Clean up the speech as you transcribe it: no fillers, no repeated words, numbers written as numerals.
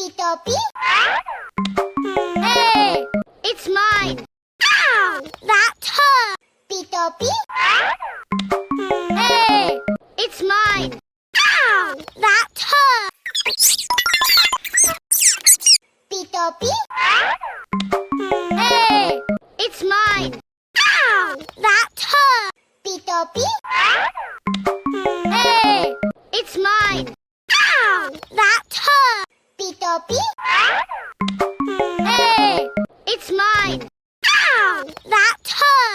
Toppy? Hey, it's mine. Ow, that hurt. Toppy? Hey, it's mine. Ow, that hurt. Toppy? Hey, it's mine. Ow, that hurt. Toppy? Hey, it's mine. Ow, that hurt. Toppy? Hey, it's mine. Ow, that hurt.